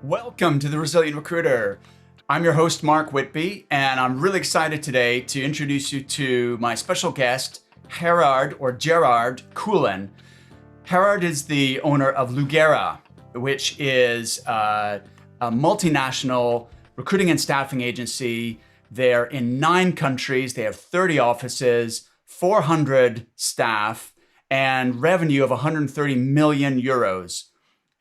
Welcome to the Resilient Recruiter. I'm your host, Mark Whitby, and I'm really excited today to introduce you to my special guest, Gerard Koolen. Gerard is the owner of Lugera, which is a multinational recruiting and staffing agency. They're in 9 countries. They have 30 offices, 400 staff, and revenue of 130 million euros.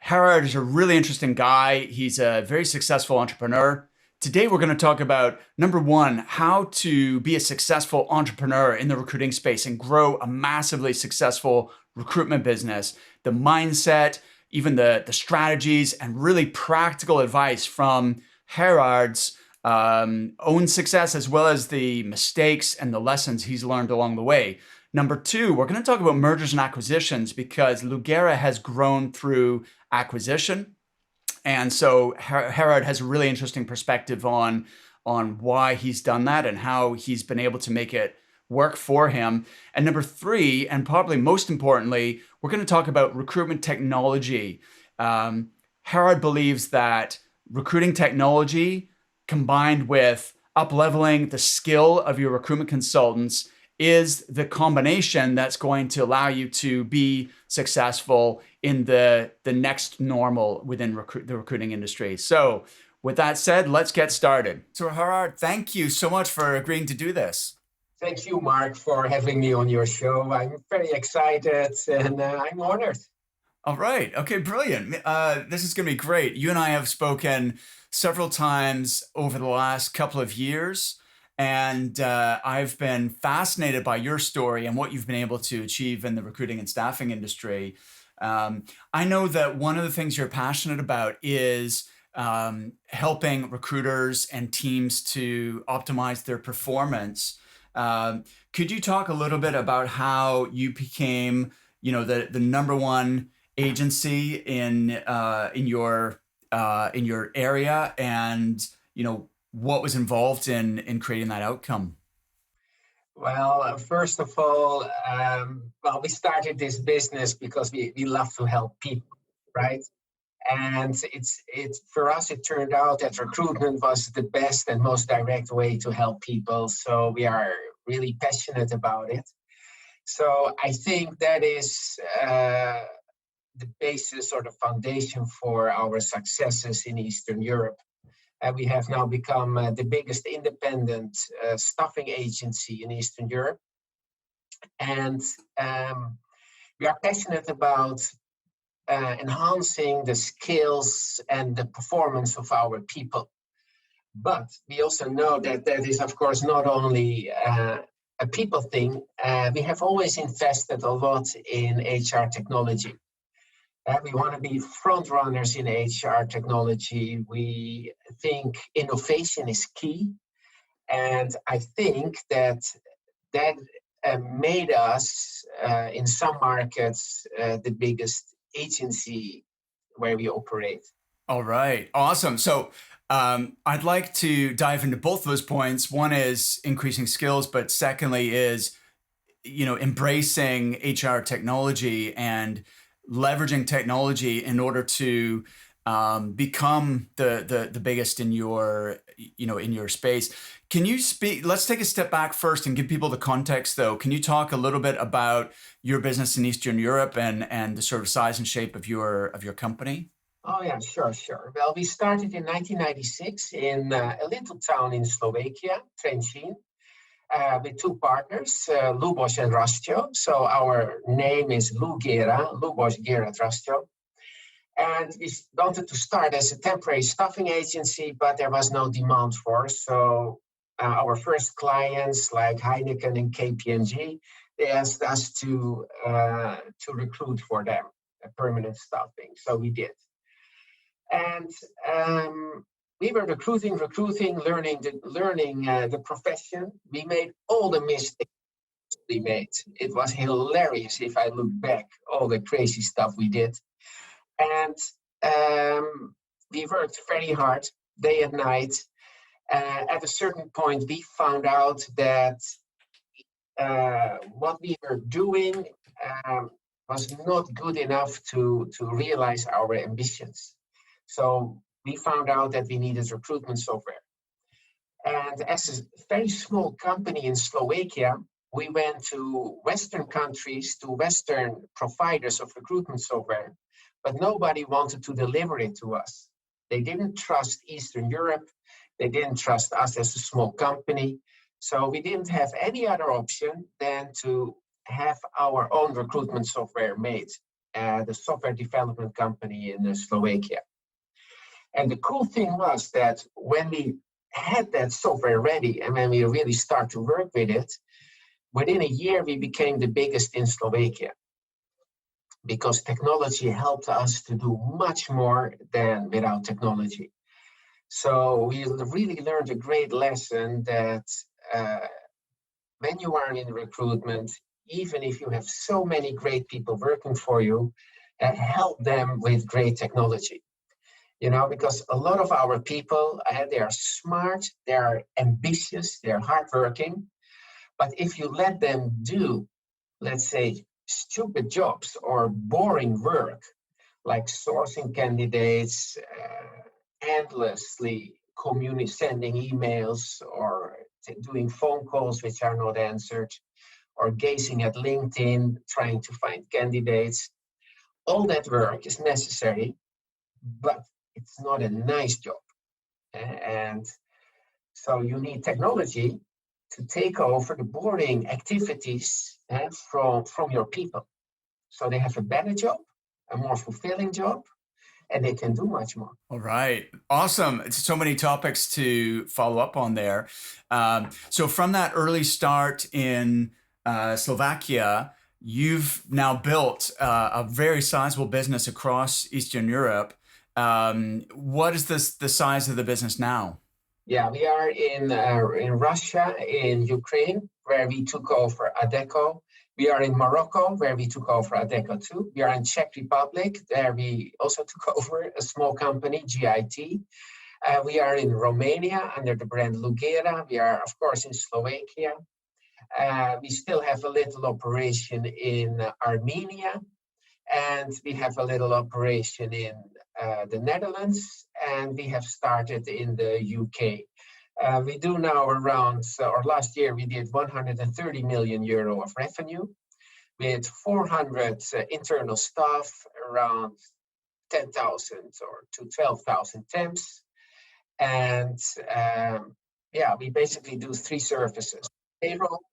Gerard is a really interesting guy. He's a very successful entrepreneur. Today, we're going to talk about, number one, how to be a successful entrepreneur in the recruiting space and grow a massively successful recruitment business, the mindset, even the strategies, and really practical advice from Gerard's own success, as well as the mistakes and the lessons he's learned along the way. Number two, we're going to talk about mergers and acquisitions because Lugera has grown through acquisition. And so Gerard has a really interesting perspective on why he's done that and how he's been able to make it work for him. And number three, and probably most importantly, we're going to talk about recruitment technology. Gerard believes that recruiting technology combined with up-leveling the skill of your recruitment consultants is the combination that's going to allow you to be successful in the next normal within the recruiting industry. So with that said, let's get started. So Gerard, thank you so much for agreeing to do this. Thank you, Mark, for having me on your show. I'm very excited and I'm honored. All right. Okay, brilliant. This is going to be great. You and I have spoken several times over the last couple of years. And I've been fascinated by your story and what you've been able to achieve in the recruiting and staffing industry. I know that one of the things you're passionate about is helping recruiters and teams to optimize their performance. Could you talk a little bit about how you became, the number one agency in your area, and what was involved in creating that outcome? Well, first of all, we started this business because we love to help people, right? And it's for us, it turned out that recruitment was the best and most direct way to help people. So we are really passionate about it. So I think that is the basis or the foundation for our successes in Eastern Europe. We have now become the biggest independent staffing agency in Eastern Europe. And we are passionate about enhancing the skills and the performance of our people. But we also know that is, of course, not only a people thing. We have always invested a lot in HR technology. We want to be front runners in HR technology. We think innovation is key. And I think that made us, in some markets, the biggest agency where we operate. All right. Awesome. So I'd like to dive into both those points. One is increasing skills, but secondly is, embracing HR technology and leveraging technology in order to become the biggest in your space. Can you speak? Let's take a step back first and give people the context, though. Can you talk a little bit about your business in Eastern Europe and the sort of size and shape of your company? Oh yeah, sure. Well, we started in 1996 in a little town in Slovakia, Trenčín. With 2 partners, Luboš and Rastjo. So our name is Lugera, Luboš, Gerard, Rastjo. And we wanted to start as a temporary staffing agency, but there was no demand for. So our first clients like Heineken and KPMG, they asked us to recruit for them, a permanent staffing. So we did. And we were recruiting, learning the profession. We made all the mistakes we made. It was hilarious if I look back, all the crazy stuff we did. And we worked very hard, day and night. At a certain point, we found out that what we were doing was not good enough to realize our ambitions. So we found out that we needed recruitment software. And as a very small company in Slovakia, we went to Western countries, to Western providers of recruitment software, but nobody wanted to deliver it to us. They didn't trust Eastern Europe. They didn't trust us as a small company. So we didn't have any other option than to have our own recruitment software made, the software development company in Slovakia. And the cool thing was that when we had that software ready and when we really start to work with it, within a year we became the biggest in Slovakia, because technology helped us to do much more than without technology. So we really learned a great lesson that when you are in recruitment, even if you have so many great people working for you, help them with great technology. You know, because a lot of our people, they are smart, they are ambitious, they're hardworking. But if you let them do, let's say, stupid jobs or boring work, like sourcing candidates, endlessly sending emails or doing phone calls which are not answered, or gazing at LinkedIn, trying to find candidates, all that work is necessary, but it's not a nice job. And so you need technology to take over the boring activities from your people. So they have a better job, a more fulfilling job, and they can do much more. All right. Awesome. It's so many topics to follow up on there. So from that early start in Slovakia, you've now built a very sizable business across Eastern Europe. What is the size of the business now? Yeah, we are in Russia, in Ukraine, where we took over Adecco. We are in Morocco, where we took over Adecco too. We are in Czech Republic, there we also took over a small company, GIT. We are in Romania under the brand Lugera. We are, of course, in Slovakia. We still have a little operation in Armenia, and we have a little operation in the Netherlands, and we have started in the UK. We do now around, or last year we did 130 million euro of revenue with 400 internal staff, around 10,000 or to 12,000 temps. And we basically do three services: payroll,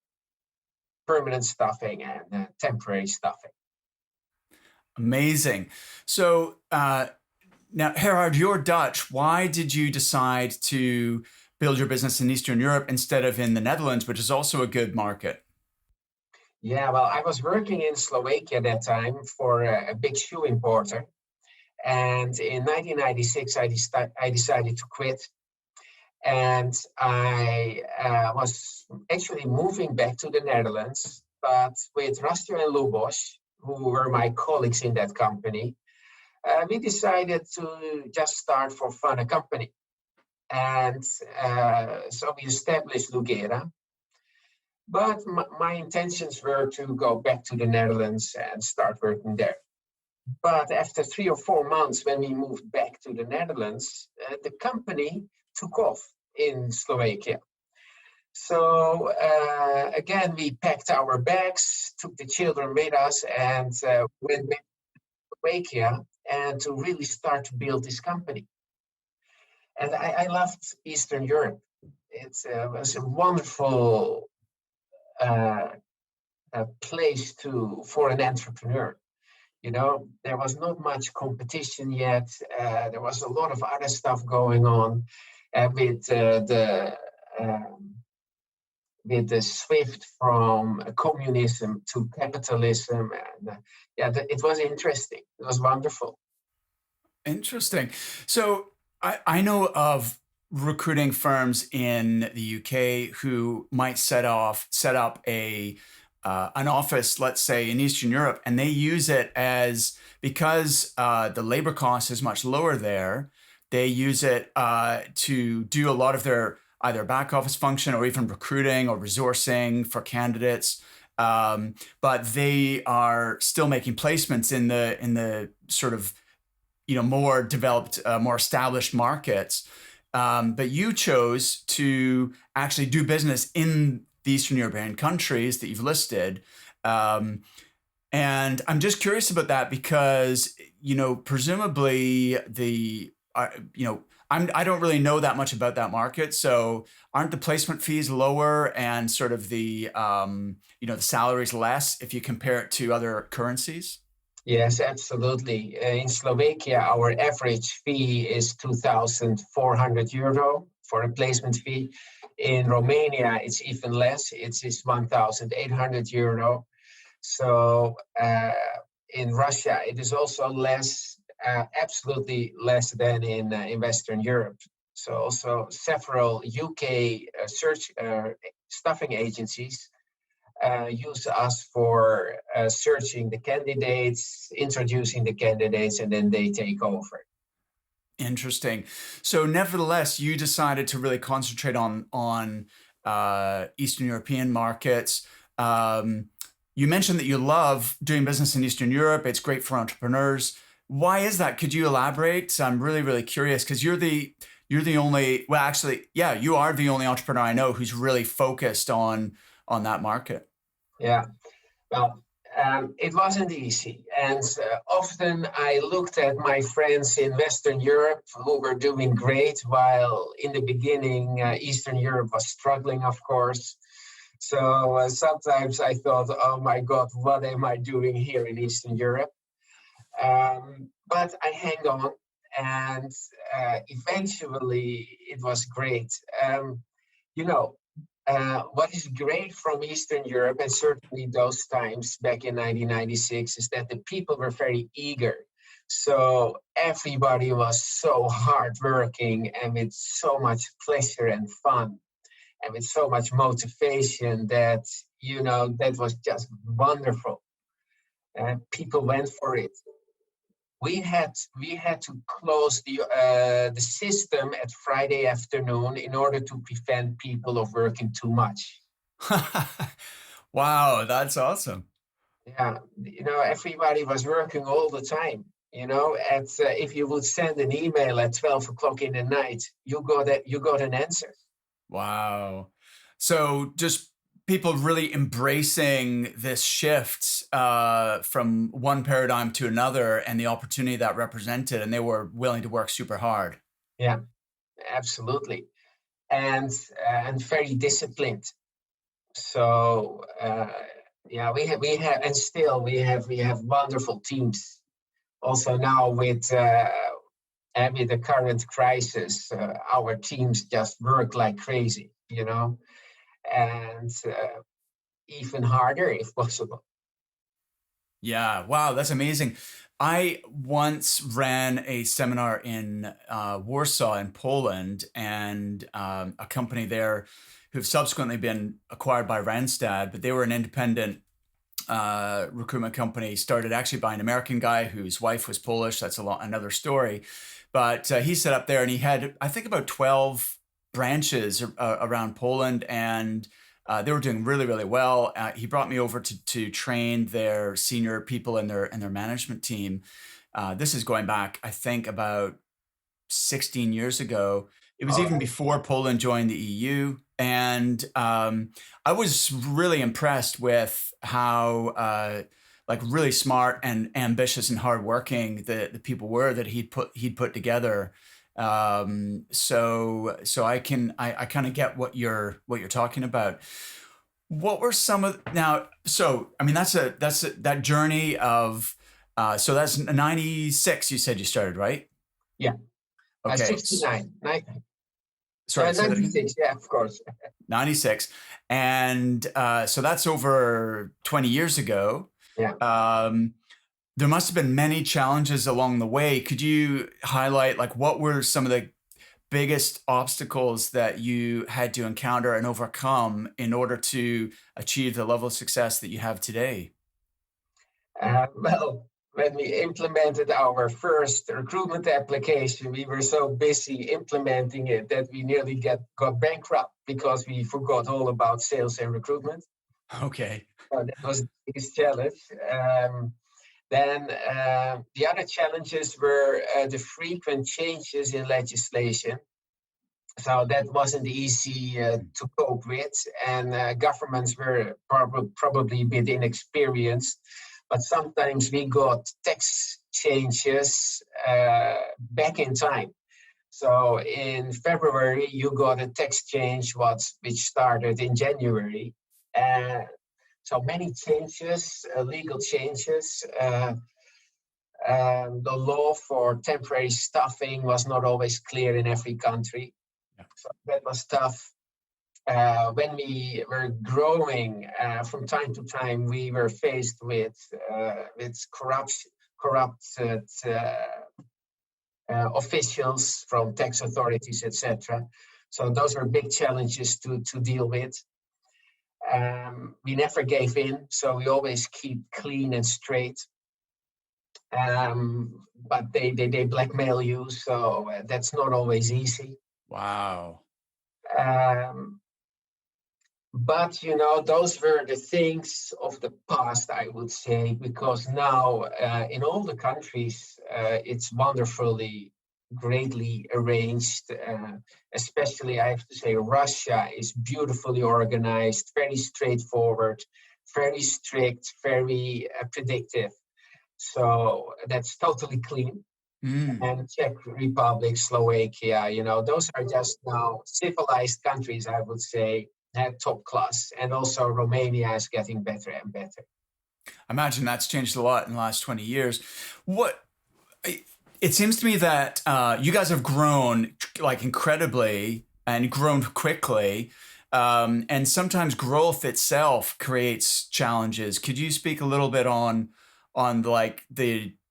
permanent staffing, and temporary staffing. Amazing. So now, Gerard, you're Dutch. Why did you decide to build your business in Eastern Europe instead of in the Netherlands, which is also a good market? Yeah, well, I was working in Slovakia at that time for a big shoe importer. And in 1996, I decided to quit. And I was actually moving back to the Netherlands, but with Rastio and Lubos, who were my colleagues in that company, we decided to just start for fun a company. And so we established Lugera. But my intentions were to go back to the Netherlands and start working there. But after 3 or 4 months, when we moved back to the Netherlands, the company took off in Slovakia. So again, we packed our bags, took the children with us, and went back to Slovakia and to really start to build this company. And I loved Eastern Europe. It was a wonderful place for an entrepreneur. You know, there was not much competition yet. There was a lot of other stuff going on with the shift from communism to capitalism. And it was interesting. It was wonderful. Interesting. So I know of recruiting firms in the UK who might set up an office, let's say, in Eastern Europe, and they use it as, because the labor cost is much lower there, they use it to do a lot of their either back office function or even recruiting or resourcing for candidates. But they are still making placements in the sort of more developed, more established markets. But you chose to actually do business in the Eastern European countries that you've listed. And I'm just curious about that because, presumably I don't really know that much about that market. So aren't the placement fees lower and sort of the salaries less if you compare it to other currencies? Yes, absolutely. In Slovakia, our average fee is 2,400 euro for a placement fee. In Romania, it's even less. It's 1,800 euro. So in Russia, it is also less, absolutely less than in Western Europe. So also several UK staffing agencies use us for searching the candidates, introducing the candidates, and then they take over. Interesting. So, nevertheless, you decided to really concentrate on Eastern European markets. You mentioned that you love doing business in Eastern Europe. It's great for entrepreneurs. Why is that? Could you elaborate? So I'm really, really curious because you're the only. Well, actually, yeah, you are the only entrepreneur I know who's really focused on that market. Yeah. Well, it wasn't easy. And often I looked at my friends in Western Europe who were doing great, while in the beginning, Eastern Europe was struggling, of course. So sometimes I thought, oh my God, what am I doing here in Eastern Europe? But I hang on, and eventually it was great. What is great from Eastern Europe, and certainly those times back in 1996, is that the people were very eager. So everybody was so hardworking and with so much pleasure and fun and with so much motivation that, that was just wonderful. And people went for it. We had to close the system at Friday afternoon in order to prevent people of working too much. Wow, that's awesome. Yeah, everybody was working all the time. If you would send an email at 12 o'clock in the night, you got an answer. Wow. So just people really embracing this shift from one paradigm to another and the opportunity that represented, and they were willing to work super hard. Yeah, absolutely, and very disciplined. So we have wonderful teams. Also now with the current crisis, our teams just work like crazy, and even harder if possible. Yeah, wow, that's amazing. I once ran a seminar in Warsaw in Poland, and a company there who've subsequently been acquired by Randstad, but they were an independent recruitment company started actually by an American guy whose wife was Polish. That's another story. But he set up there and he had, I think, about 12 branches around Poland, and they were doing really, really well. He brought me over to train their senior people in their management team. This is going back, I think, about 16 years ago. It was even before Poland joined the EU. And I was really impressed with how really smart and ambitious and hardworking the people were that he'd put together. So I kind of get what you're talking about. What were some of now? So I mean, that journey of so that's 96. You said you started, right? Yeah. Okay. 69. Sorry, 96. Yeah, of course. 96, and so that's over 20 years ago. Yeah. There must have been many challenges along the way. Could you highlight what were some of the biggest obstacles that you had to encounter and overcome in order to achieve the level of success that you have today? Well, when we implemented our first recruitment application, we were so busy implementing it that we nearly got bankrupt because we forgot all about sales and recruitment. Okay. So that was the biggest challenge. Then the other challenges were the frequent changes in legislation. So that wasn't easy to cope with, and governments were probably a bit inexperienced. But sometimes we got tax changes back in time. So in February, you got a tax change which started in January. So many changes, legal changes. The law for temporary staffing was not always clear in every country. Yeah. So that was tough. When we were growing, from time to time, we were faced with corrupted officials from tax authorities, etc. So those were big challenges to deal with. We never gave in, so we always keep clean and straight. But they blackmail you, so that's not always easy. Wow. But those were the things of the past, I would say, because now in all the countries it's wonderfully, greatly arranged. Especially, I have to say, Russia is beautifully organized, very straightforward, very strict, very predictive. So that's totally clean. And Czech Republic, Slovakia, those are just now civilized countries, I would say, top class. And also Romania is getting better and better. I imagine that's changed a lot in the last 20 years. It seems to me that you guys have grown like incredibly and grown quickly. And sometimes growth itself creates challenges. Could you speak a little bit on like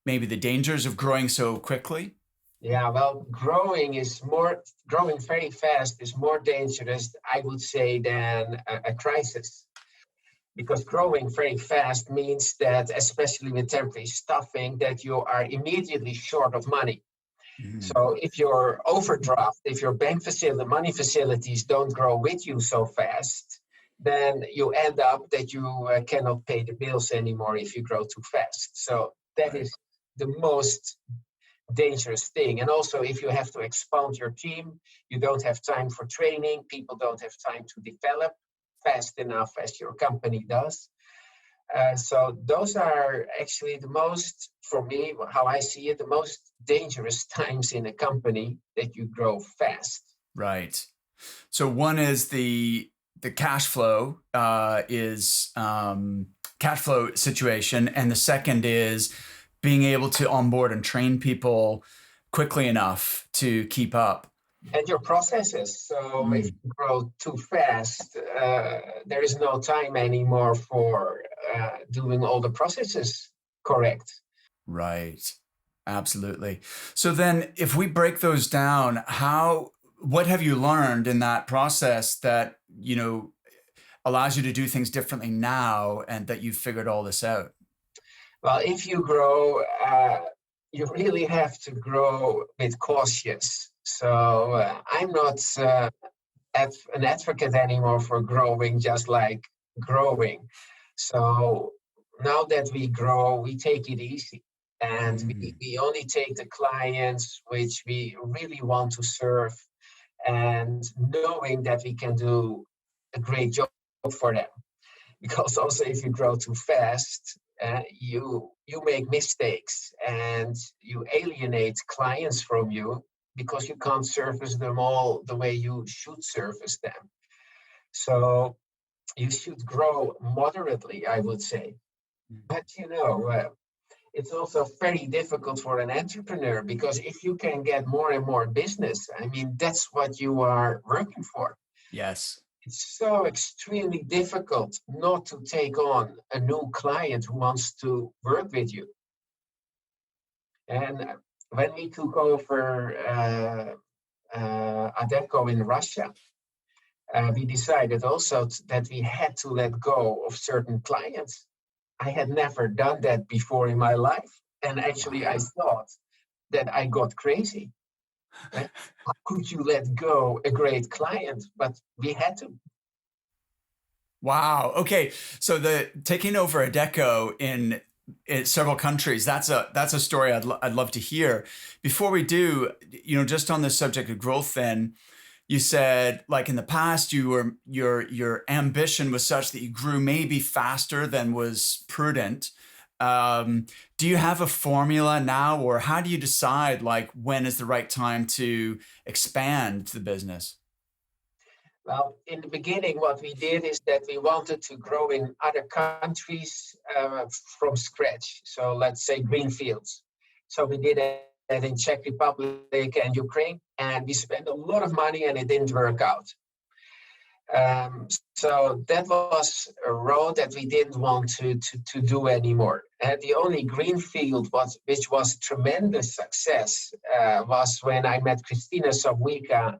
maybe the dangers of growing so quickly? Yeah, well, growing very fast is more dangerous, I would say, than a crisis. Because growing very fast means that, especially with temporary staffing, that you are immediately short of money. So if your overdraft, if your money facilities don't grow with you so fast, then you end up that you cannot pay the bills anymore if you grow too fast. So that is the most dangerous thing. And also, if you have to expand your team, you don't have time for training. People don't have time to develop fast enough as your company does. So those are actually the most, for me, how I see it, the most dangerous times in a company, that you grow fast. Right. So one is the cash flow cash flow situation, and the second is being able to onboard and train people quickly enough to keep up. And your processes. So if you grow too fast, there is no time anymore for doing all the processes correct. Right. Absolutely. So then if we break those down, what have you learned in that process that, allows you to do things differently now, and that you've figured all this out? Well, if you grow, you really have to grow with cautious. So I'm not an advocate anymore for growing just like growing. So now that we grow, we take it easy. And we only take the clients which we really want to serve, and knowing that we can do a great job for them. Because also, if you grow too fast, you make mistakes and you alienate clients from you, because you can't service them all the way you should service them. So you should grow moderately, I would say. But it's also very difficult for an entrepreneur, because if you can get more and more business, I mean, that's what you are working for. Yes. It's so extremely difficult not to take on a new client who wants to work with you. And when we took over Adecco in Russia, we decided also that we had to let go of certain clients. I had never done that before in my life. And actually, I thought that I got crazy. Right? How could you let go a great client? But we had to. Wow. Okay. So the taking over Adecco in in several countries. That's a story I'd love to hear. Before we do, just on the subject of growth, then you said like in the past your ambition was such that you grew maybe faster than was prudent. Do you have a formula now, or how do you decide like when is the right time to expand the business? Well, in the beginning, what we did is that we wanted to grow in other countries from scratch. So let's say greenfields. So we did that in Czech Republic and Ukraine, and we spent a lot of money and it didn't work out. So that was a road that we didn't want to do anymore. And the only greenfield which was a tremendous success was when I met Christina Sobwika.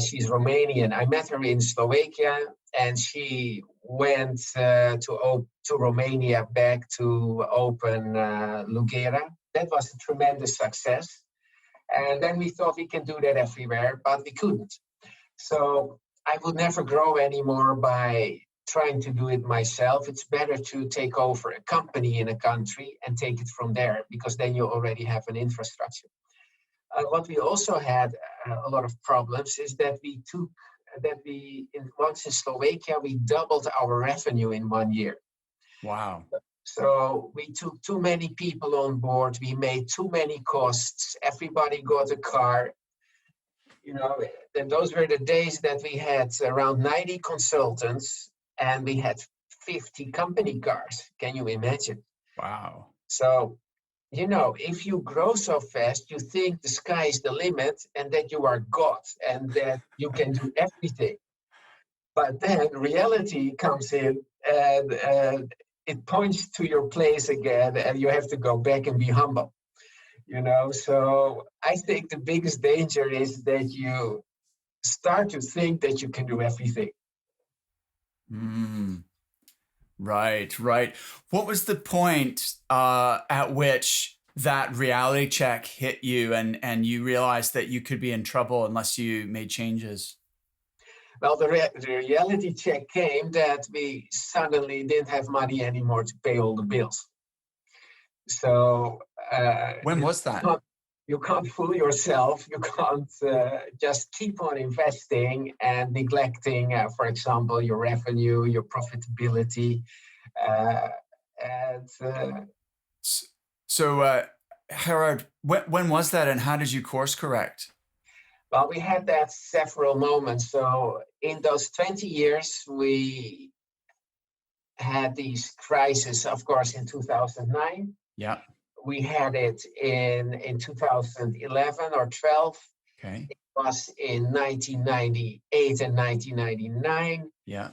She's Romanian. I met her in Slovakia, and she went to Romania back to open Lugera. That was a tremendous success. And then we thought we can do that everywhere, but we couldn't. So I would never grow anymore by trying to do it myself. It's better to take over a company in a country and take it from there, because then you already have an infrastructure. What we also had a lot of problems is that once in Slovakia, we doubled our revenue in 1 year. Wow. So we took too many people on board. We made too many costs. Everybody got a car. Then those were the days that we had around 90 consultants and we had 50 company cars. Can you imagine? Wow. So, if you grow so fast, you think the sky is the limit and that you are God and that you can do everything. But then reality comes in and it points to your place again, and you have to go back and be humble. So I think the biggest danger is that you start to think that you can do everything. Right. What was the point at which that reality check hit you and you realized that you could be in trouble unless you made changes? Well, the reality check came that we suddenly didn't have money anymore to pay all the bills. So when was that? You can't fool yourself. You can't just keep on investing and neglecting, for example, your revenue, your profitability. So, Gerard, when was that, and how did you course correct? Well, we had that several moments. So in those 20 years, we had these crises, of course, in 2009. Yeah. We had it in 2011 or 12. Okay. It was in 1998 and 1999. Yeah.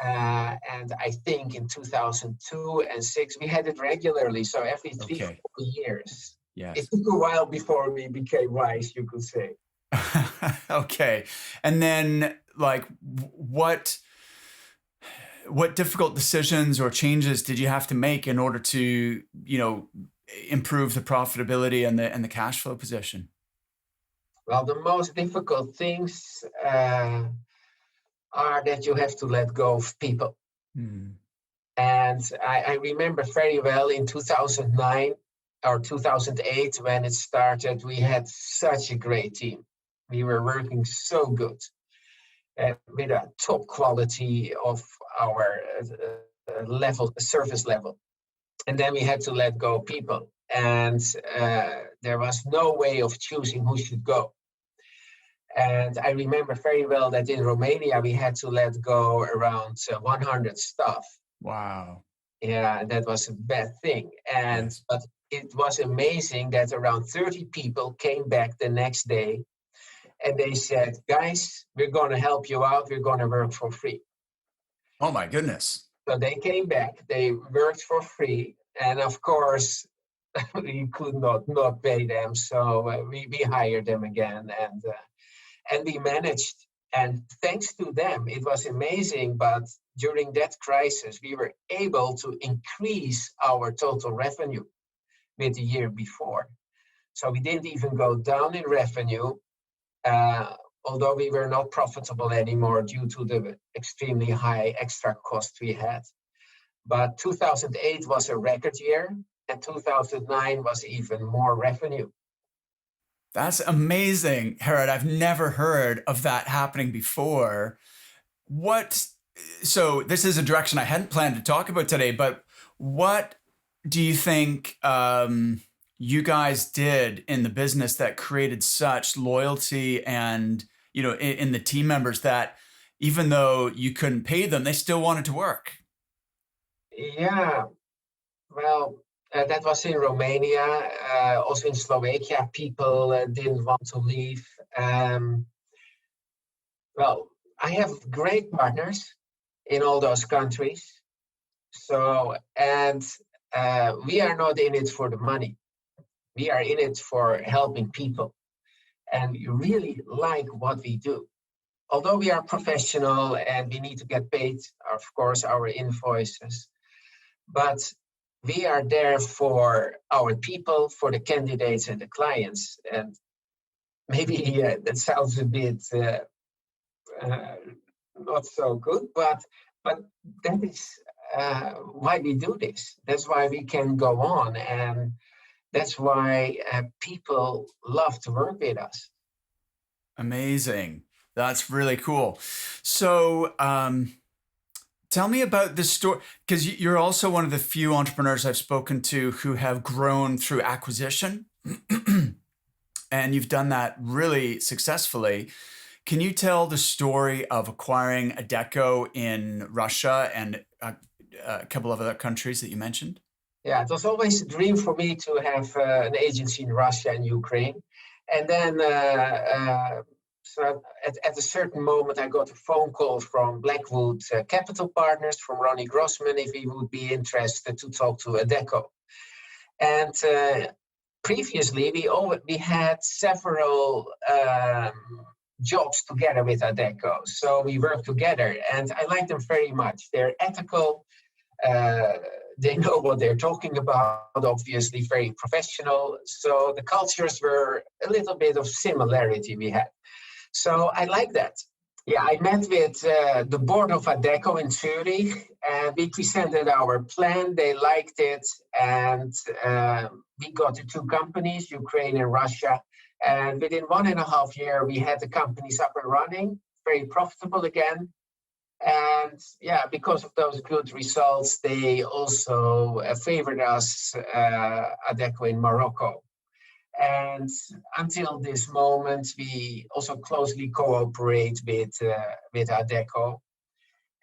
And I think in 2002 and 6, we had it regularly. So every 3-4 years. Yes. It took a while before we became wise, you could say. Okay. And then like what difficult decisions or changes did you have to make in order to, improve the profitability and the cash flow position? Well, the most difficult things are that you have to let go of people. And I remember very well in 2009 or 2008 when it started, we had such a great team. We were working so good with a top quality of our service level. And then we had to let go of people. And there was no way of choosing who should go. And I remember very well that in Romania, we had to let go around 100 staff. Wow. Yeah, that was a bad thing. But it was amazing that around 30 people came back the next day and they said, guys, we're going to help you out. We're going to work for free. Oh, my goodness. So they came back. They worked for free. And of course, we could not pay them. So we hired them again and we managed. And thanks to them, it was amazing. But during that crisis, we were able to increase our total revenue with the year before. So we didn't even go down in revenue, although we were not profitable anymore due to the extremely high extra cost we had. But 2008 was a record year, and 2009 was even more revenue. That's amazing, Gerard. I've never heard of that happening before. So this is a direction I hadn't planned to talk about today, but what do you think you guys did in the business that created such loyalty and, in the team members that even though you couldn't pay them, they still wanted to work? Yeah, well, that was in Romania, also in Slovakia, people didn't want to leave. Well, I have great partners in all those countries. So, and we are not in it for the money. We are in it for helping people. And we really like what we do. Although we are professional and we need to get paid, of course, our invoices, but we are there for our people, for the candidates and the clients. And maybe that sounds a bit not so good, but that is why we do this. That's why we can go on, and that's why people love to work with us. Amazing. That's really cool. So tell me about this story, because you're also one of the few entrepreneurs I've spoken to who have grown through acquisition. And you've done that really successfully. Can you tell the story of acquiring Adecco in Russia and a couple of other countries that you mentioned? Yeah, it was always a dream for me to have an agency in Russia and Ukraine. And then so at a certain moment, I got a phone call from Blackwood Capital Partners, from Ronnie Grossman, if he would be interested to talk to Adecco. And previously, we had several jobs together with Adecco. So we worked together, and I like them very much. They're ethical. They know what they're talking about, obviously very professional. So the cultures were a little bit of similarity we had. So I like that. Yeah, I met with the board of Adecco in Zurich, and we presented our plan. They liked it, and we got the two companies, Ukraine and Russia. And within 1.5 years, we had the companies up and running, very profitable again. And yeah, because of those good results, they also favored us, Adecco in Morocco. And until this moment, we also closely cooperate with Adecco.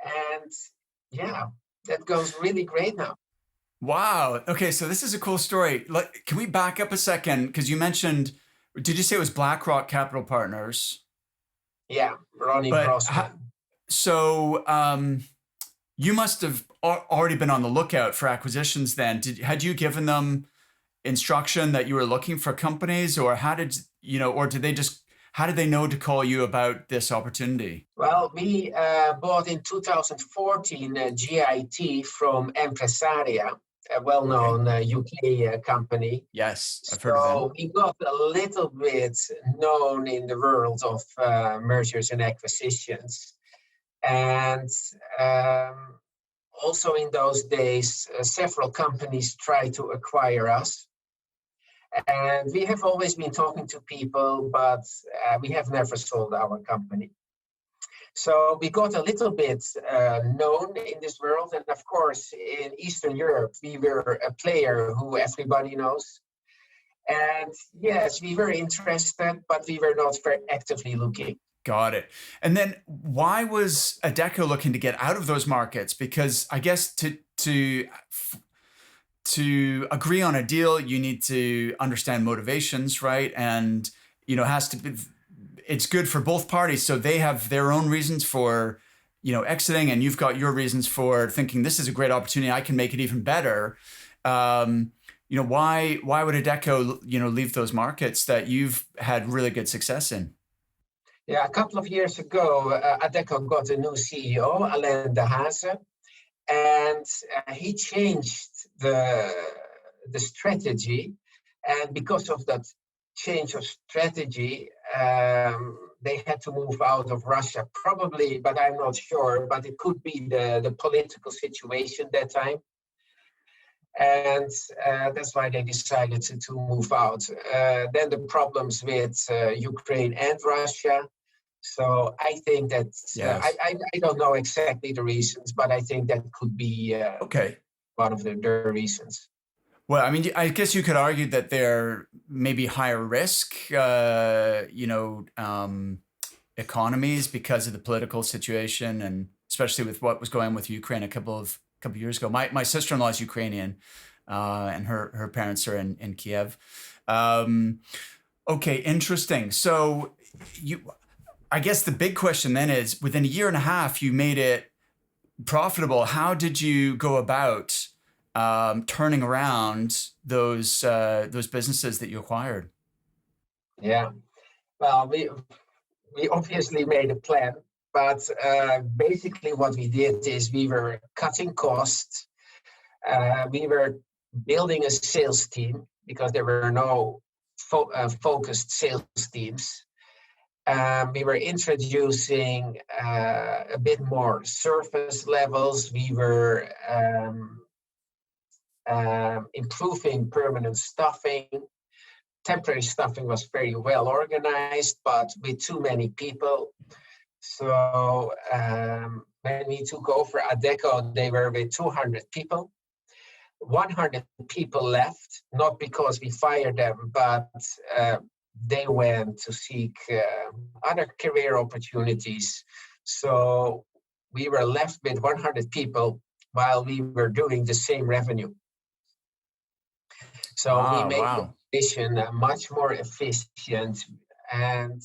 And yeah, that goes really great now. Wow. Okay, so this is a cool story. Can we back up a second? Because you mentioned, did you say it was BlackRock Capital Partners? Yeah, Ronnie Grossman. So you must have already been on the lookout for acquisitions then. Had you given them instruction that you were looking for companies, or how did they know to call you about this opportunity? Well, we bought in 2014 GIT from Empresaria, a well-known UK company. Yes, I've heard of them. So we got a little bit known in the world of mergers and acquisitions. And also in those days, several companies tried to acquire us. And we have always been talking to people, but we have never sold our company. So we got a little bit known in this world. And of course, in Eastern Europe, we were a player who everybody knows. And yes, we were interested, but we were not very actively looking. Got it. And then why was Adecco looking to get out of those markets? Because I guess to agree on a deal, you need to understand motivations, right? And it's good for both parties. So they have their own reasons for, exiting, and you've got your reasons for thinking this is a great opportunity. I can make it even better. Why would Adecco, leave those markets that you've had really good success in? Yeah, a couple of years ago, Adecco got a new CEO, Alain de Haze, and he changed the strategy. And because of that change of strategy, they had to move out of Russia, probably, but I'm not sure. But it could be the political situation that time. And that's why they decided to move out. Then the problems with Ukraine and Russia. So I think that Yes. I don't know exactly the reasons, but I think that could be Okay. one of the reasons. Well, I mean, I guess you could argue that they're maybe higher risk, economies because of the political situation, and especially with what was going on with Ukraine a couple of years ago. My sister-in-law is Ukrainian, and her parents are in Kiev. Okay, interesting. So I guess the big question then is, within a year and a half, you made it profitable. How did you go about turning around those businesses that you acquired? Yeah, well, we obviously made a plan, but basically what we did is we were cutting costs. We were building a sales team because there were no focused sales teams. We were introducing a bit more service levels. We were improving permanent staffing. Temporary staffing was very well organized, but with too many people. So when we took over Adecco, they were with 200 people. 100 people left, not because we fired them, but they went to seek other career opportunities. So we were left with 100 people while we were doing the same revenue. So we made the operation much more efficient and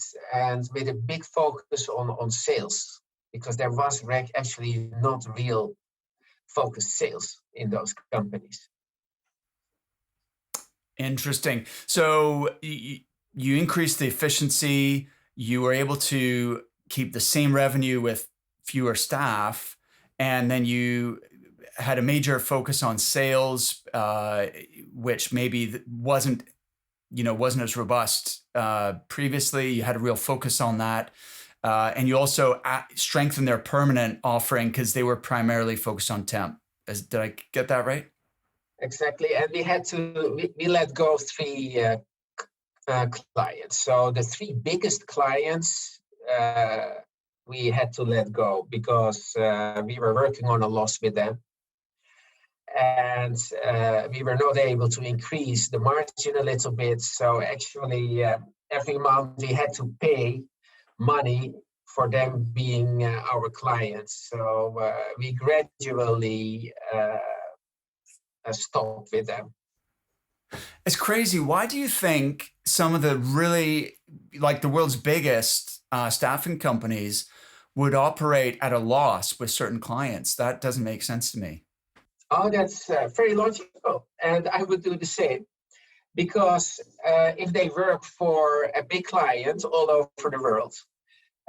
with a big focus on sales, because there was actually not real focused sales in those companies. Interesting. So you increased the efficiency. You were able to keep the same revenue with fewer staff, and then you had a major focus on sales, which maybe wasn't as robust previously. You had a real focus on that. And you also strengthened their permanent offering because they were primarily focused on temp. Did I get that right? Exactly. And we let go 3 clients. So the 3 biggest clients we had to let go because we were working on a loss with them. And we were not able to increase the margin a little bit. So actually, every month we had to pay money for them being our clients. So we gradually stopped with them. It's crazy. Why do you think some of the really, like the world's biggest staffing companies would operate at a loss with certain clients? That doesn't make sense to me. Oh, that's very logical. And I would do the same. Because if they work for a big client all over the world,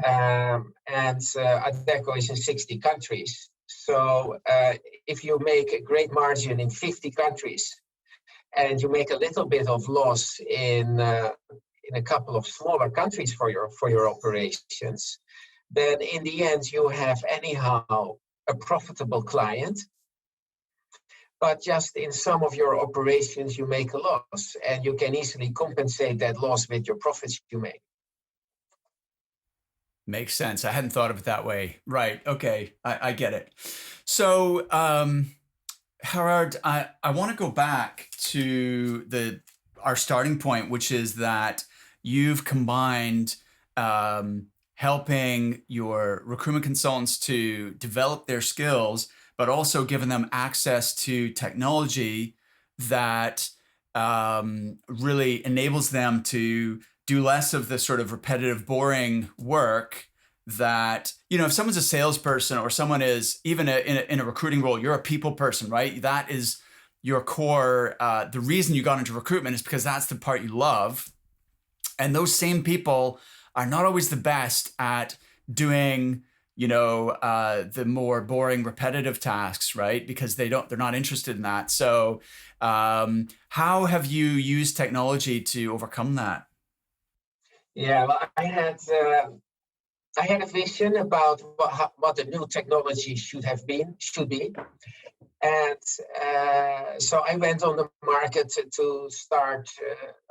and Adecco is in 60 countries. So if you make a great margin in 50 countries and you make a little bit of loss in a couple of smaller countries for your operations, then in the end you have anyhow a profitable client. But just in some of your operations you make a loss, and you can easily compensate that loss with your profits you make. Makes sense. I hadn't thought of it that way. Right. Okay. I get it. So, Gerard, I want to go back to our starting point, which is that you've combined helping your recruitment consultants to develop their skills, but also giving them access to technology that really enables them to do less of the sort of repetitive, boring work that, if someone's a salesperson or someone is even in a recruiting role, you're a people person, right? That is your core. The reason you got into recruitment is because that's the part you love. And those same people are not always the best at doing, the more boring, repetitive tasks, right? Because they're not interested in that. So how have you used technology to overcome that? Yeah, well, I had a vision about what the new technology should be, and so I went on the market to start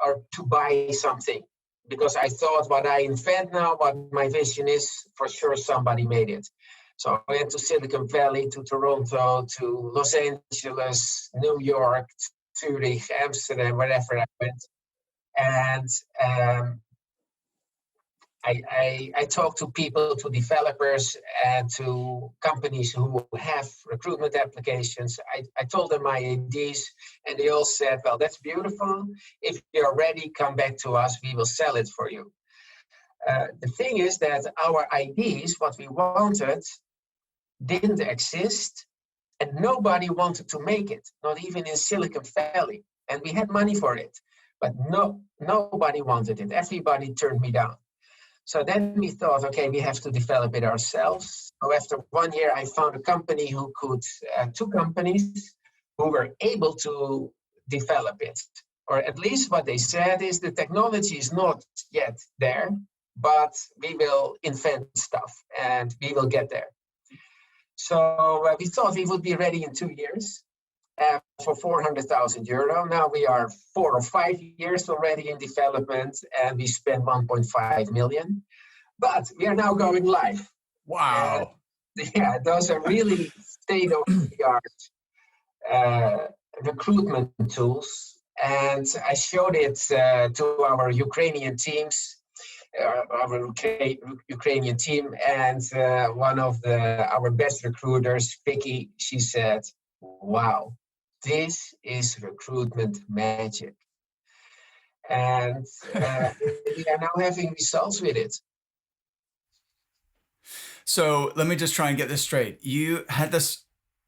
or to buy something because I thought what I invent now, what my vision is, for sure somebody made it. So I went to Silicon Valley, to Toronto, to Los Angeles, New York, Zurich, Amsterdam, wherever I went, and I talk to people, to developers, and to companies who have recruitment applications. I told them my ideas, and they all said, well, that's beautiful. If you're ready, come back to us. We will sell it for you. The thing is that our ideas, what we wanted, didn't exist, and nobody wanted to make it, not even in Silicon Valley. And we had money for it, but nobody wanted it. Everybody turned me down. So then we thought, okay, we have to develop it ourselves. So after 1 year, I found a company who could, two companies who were able to develop it. Or at least what they said is the technology is not yet there, but we will invent stuff and we will get there. So we thought we would be ready in 2 years. For 400,000 euro. Now we are 4 or 5 years already in development, and we spent 1.5 million. But we are now going live. Wow. Yeah, those are really state-of-the-art recruitment tools. And I showed it to our Ukrainian teams, our Ukrainian team, and one of our best recruiters, Vicky, she said, wow, this is recruitment magic. And we are now having results with it. So let me just try and get this straight. You had this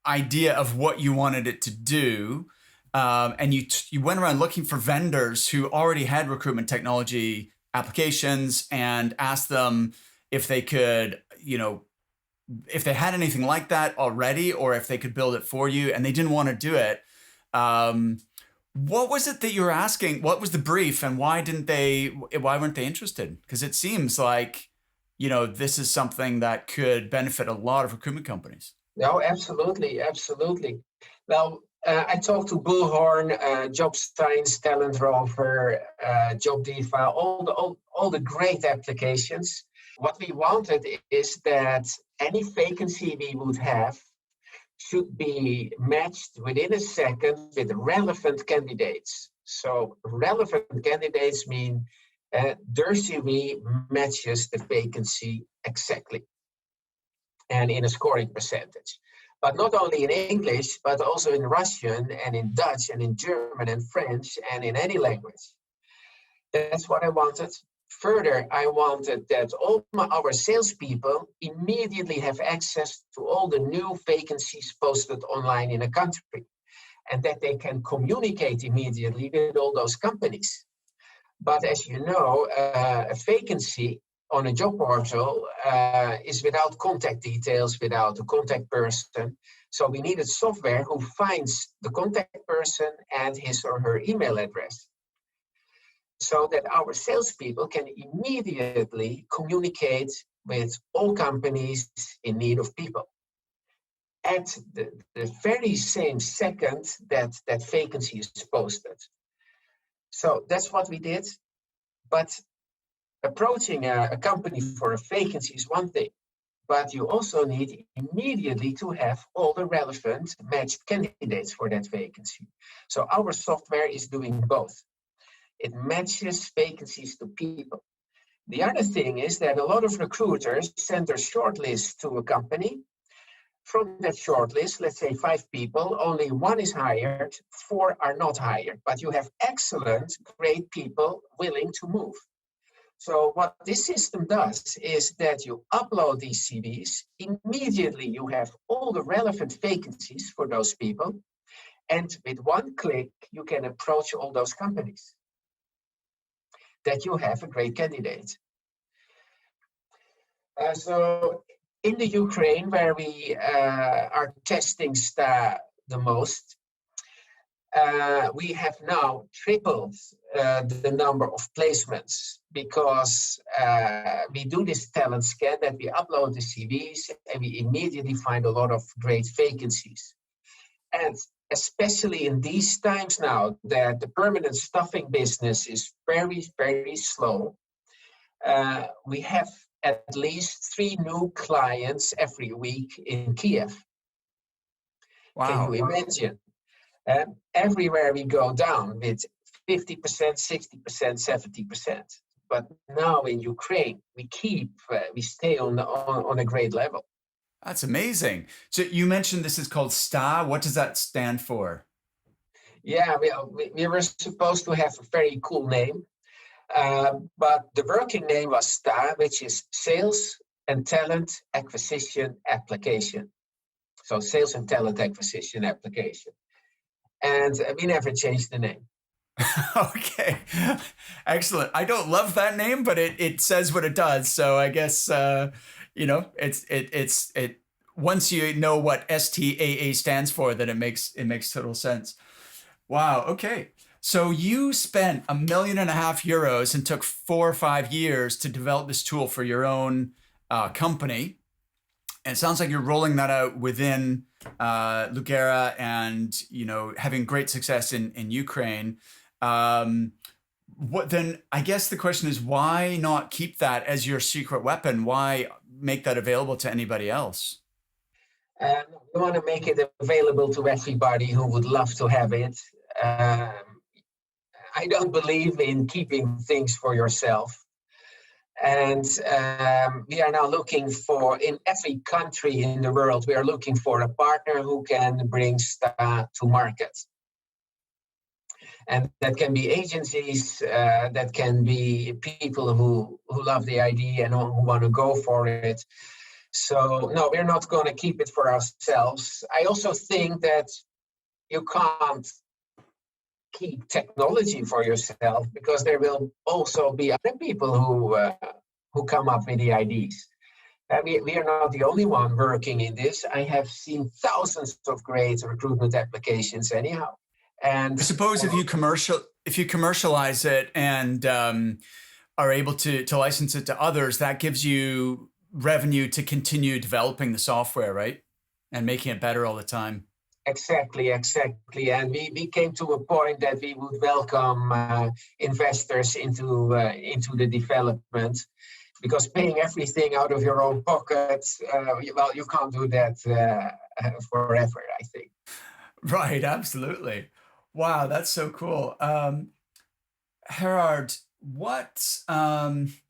idea of what you wanted it to do, and you went around looking for vendors who already had recruitment technology applications and asked them if they could, if they had anything like that already, or if they could build it for you, and they didn't want to do it. What was it that you were asking? What was the brief, and why weren't they interested? Because it seems like, this is something that could benefit a lot of recruitment companies. No, absolutely, absolutely. Well, I talked to Bullhorn, Job Science, Talent Rover, Job Diva, all the great applications. What we wanted is that any vacancy we would have should be matched within a second with relevant candidates. So relevant candidates mean their CV matches the vacancy exactly and in a scoring percentage. But not only in English, but also in Russian and in Dutch and in German and French and in any language. That's what I wanted. Further, I wanted that all our salespeople immediately have access to all the new vacancies posted online in a country, and that they can communicate immediately with all those companies. But as you know, a vacancy on a job portal is without contact details, without a contact person. So we needed software who finds the contact person and his or her email address, so that our salespeople can immediately communicate with all companies in need of people at the very same second that vacancy is posted. So that's what we did. But approaching a company for a vacancy is one thing, but you also need immediately to have all the relevant matched candidates for that vacancy. So our software is doing both. It matches vacancies to people. The other thing is that a lot of recruiters send their shortlist to a company. From that shortlist, let's say 5 people, only 1 is hired, 4 are not hired, but you have excellent, great people willing to move. So what this system does is that you upload these CVs, immediately you have all the relevant vacancies for those people, and with 1 click, you can approach all those companies that you have a great candidate. So in the Ukraine, where we are testing the most, we have now tripled the number of placements because we do this talent scan that we upload the CVs and we immediately find a lot of great vacancies. And especially in these times now that the permanent staffing business is very, very slow, we have at least 3 new clients every week in Kiev. Can you Wow. imagine? Everywhere we go down with 50%, 60%, 70%. But now in Ukraine, we stay on a great level. That's amazing. So you mentioned this is called STA. What does that stand for? Yeah, we were supposed to have a very cool name, but the working name was STA, which is Sales and Talent Acquisition Application. So Sales and Talent Acquisition Application. And we never changed the name. Okay, excellent. I don't love that name, but it says what it does. So I guess it's once you know what STAA stands for, then it makes total sense. Wow. Okay. So you spent €1.5 million and took 4 or 5 years to develop this tool for your own company. And it sounds like you're rolling that out within Lugera and having great success in Ukraine. What then? I guess the question is, why not keep that as your secret weapon? Why make that available to anybody else? We want to make it available to everybody who would love to have it. I don't believe in keeping things for yourself. And we are now looking for, in every country in the world, we are looking for a partner who can bring STA to market. And that can be agencies, that can be people who love the idea and who want to go for it. So no, we're not going to keep it for ourselves. I also think that you can't keep technology for yourself because there will also be other people who come up with the ideas. We are not the only one working in this. I have seen thousands of great recruitment applications anyhow. And I suppose if you commercialize it and are able to license it to others, that gives you revenue to continue developing the software, right? And making it better all the time. Exactly. And we came to a point that we would welcome investors into the development, because paying everything out of your own pocket, you can't do that forever, I think. Right, absolutely. Wow, that's so cool. Gerard, what,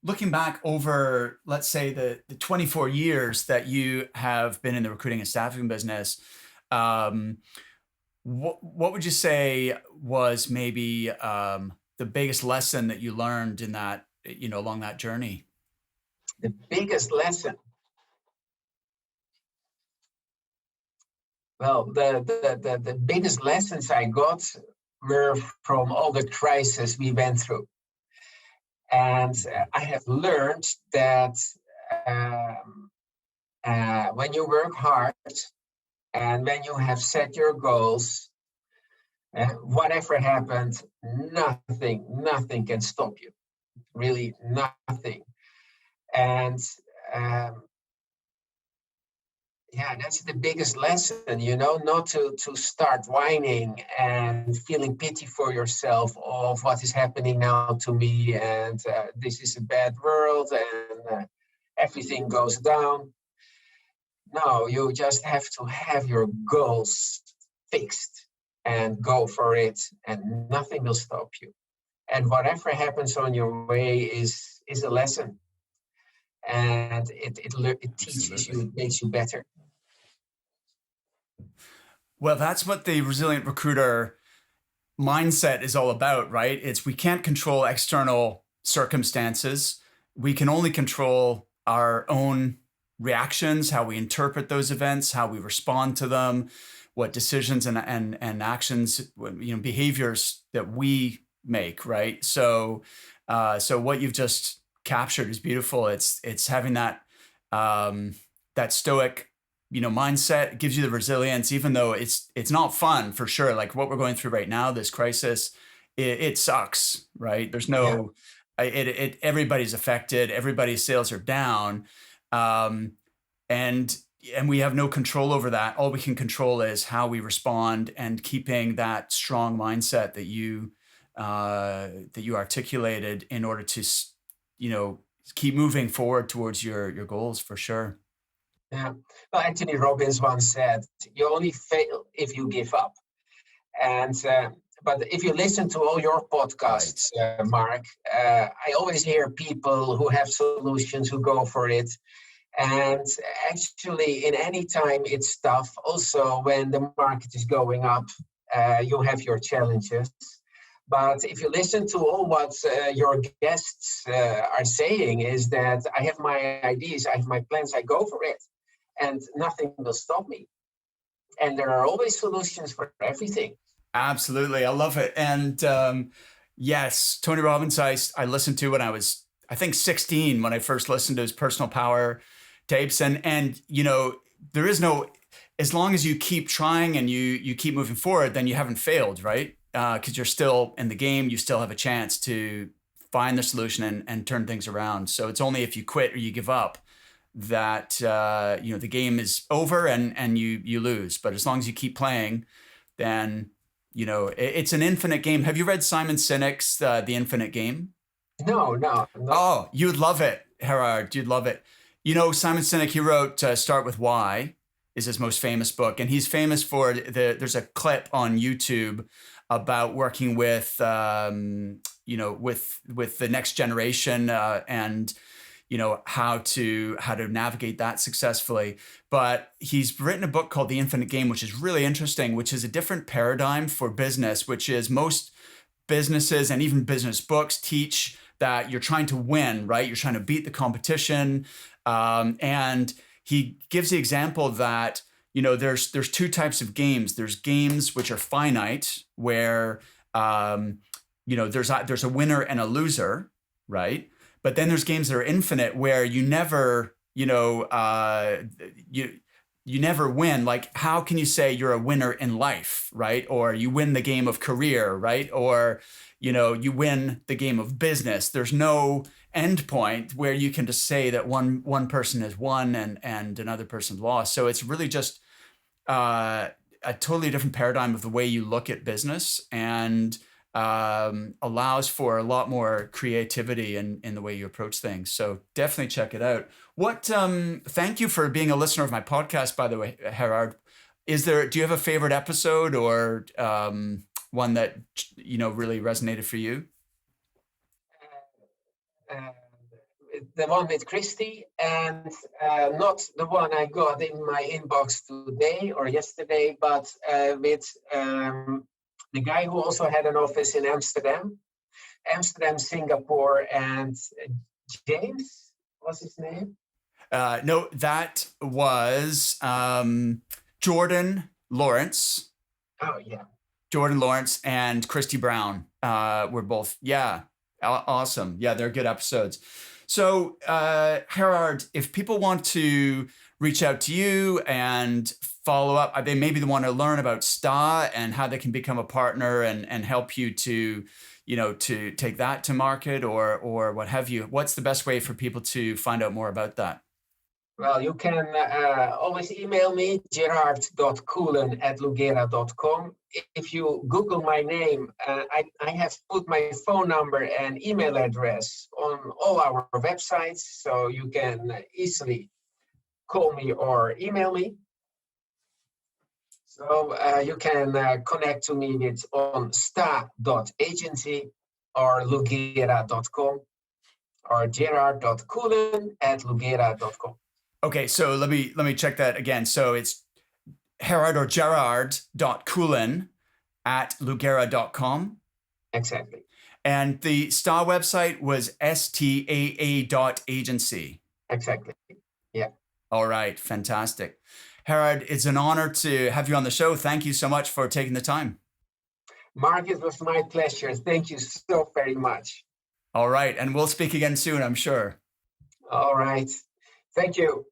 looking back over, let's say the 24 years that you have been in the recruiting and staffing business, what would you say was maybe the biggest lesson that you learned in that, along that journey? The biggest lesson. Well, the biggest lessons I got were from all the crises we went through. And I have learned that when you work hard and when you have set your goals, whatever happened, nothing can stop you. Really, nothing. And that's the biggest lesson, not to start whining and feeling pity for yourself of what is happening now to me, and this is a bad world and everything goes down. No, you just have to have your goals fixed and go for it, and nothing will stop you. And whatever happens on your way is a lesson. And it teaches you, it makes you better. Well, that's what the resilient recruiter mindset is all about, right? We can't control external circumstances. We can only control our own reactions, how we interpret those events, how we respond to them, what decisions and actions, behaviors that we make, right? So what you've just captured is beautiful. It's having that stoic mindset. It gives you the resilience, even though it's not fun for sure. Like what we're going through right now, this crisis, it sucks, right? There's Yeah. no, everybody's affected. Everybody's sales are down. Um, and we have no control over that. All we can control is how we respond and keeping that strong mindset that you articulated in order to keep moving forward towards your goals, for sure. Yeah. Well, Anthony Robbins once said, "You only fail if you give up." And but if you listen to all your podcasts, Mark, I always hear people who have solutions who go for it. And actually, in any time it's tough. Also, when the market is going up, you have your challenges. But if you listen to all what your guests are saying, is that I have my ideas, I have my plans, I go for it, and nothing will stop me. And there are always solutions for everything. Absolutely, I love it. And yes, Tony Robbins, I listened to when I was, I think, 16 when I first listened to his personal power tapes, and there is no, as long as you keep trying and you keep moving forward, then you haven't failed, right? Because you're still in the game, you still have a chance to find the solution and turn things around. So it's only if you quit or you give up that the game is over and you lose. But as long as you keep playing, then it's an infinite game. Have you read Simon Sinek's The Infinite Game? No. Oh, you'd love it, Gerard. You'd love it. Simon Sinek, he wrote Start With Why, is his most famous book. And he's famous for there's a clip on YouTube about working with, with the next generation and, how to navigate that successfully. But he's written a book called The Infinite Game, which is really interesting, which is a different paradigm for business, which is most businesses and even business books teach that you're trying to win, right? You're trying to beat the competition. And he gives the example that, there's two types of games. There's games which are finite, where, there's a winner and a loser, right? But then there's games that are infinite, where you never, you never win. Like, how can you say you're a winner in life, right? Or you win the game of career, right? Or, you win the game of business. There's no end point where you can just say that one person has won and another person lost. So it's really just a totally different paradigm of the way you look at business, and allows for a lot more creativity in the way you approach things. So definitely check it out. Thank you for being a listener of my podcast, by the way, Gerard. Do you have a favorite episode or one that, really resonated for you? The one with Christy, and not the one I got in my inbox today or yesterday, but with the guy who also had an office in Amsterdam, Singapore, and James was his name? No, that was Jordan Lawrence. Oh, yeah. Jordan Lawrence and Christy Brown were both, awesome. Yeah, they're good episodes. So, Gerard, if people want to reach out to you and follow up, they maybe want to learn about STA and how they can become a partner and help you to take that to market or what have you. What's the best way for people to find out more about that? Well, you can always email me, gerard.koolen@lugera.com. If you Google my name, I have put my phone number and email address on all our websites, so you can easily call me or email me. So you can connect to me on sta.agency or lugera.com or gerard.koolen@lugera.com. Okay, so let me check that again. So it's Gerard or gerard.koolen@lugera.com. Exactly. And the STA website was staa.agency. Exactly. Yeah. All right, fantastic. Gerard, it's an honor to have you on the show. Thank you so much for taking the time. Mark, it was my pleasure. Thank you so very much. All right, and we'll speak again soon, I'm sure. All right. Thank you.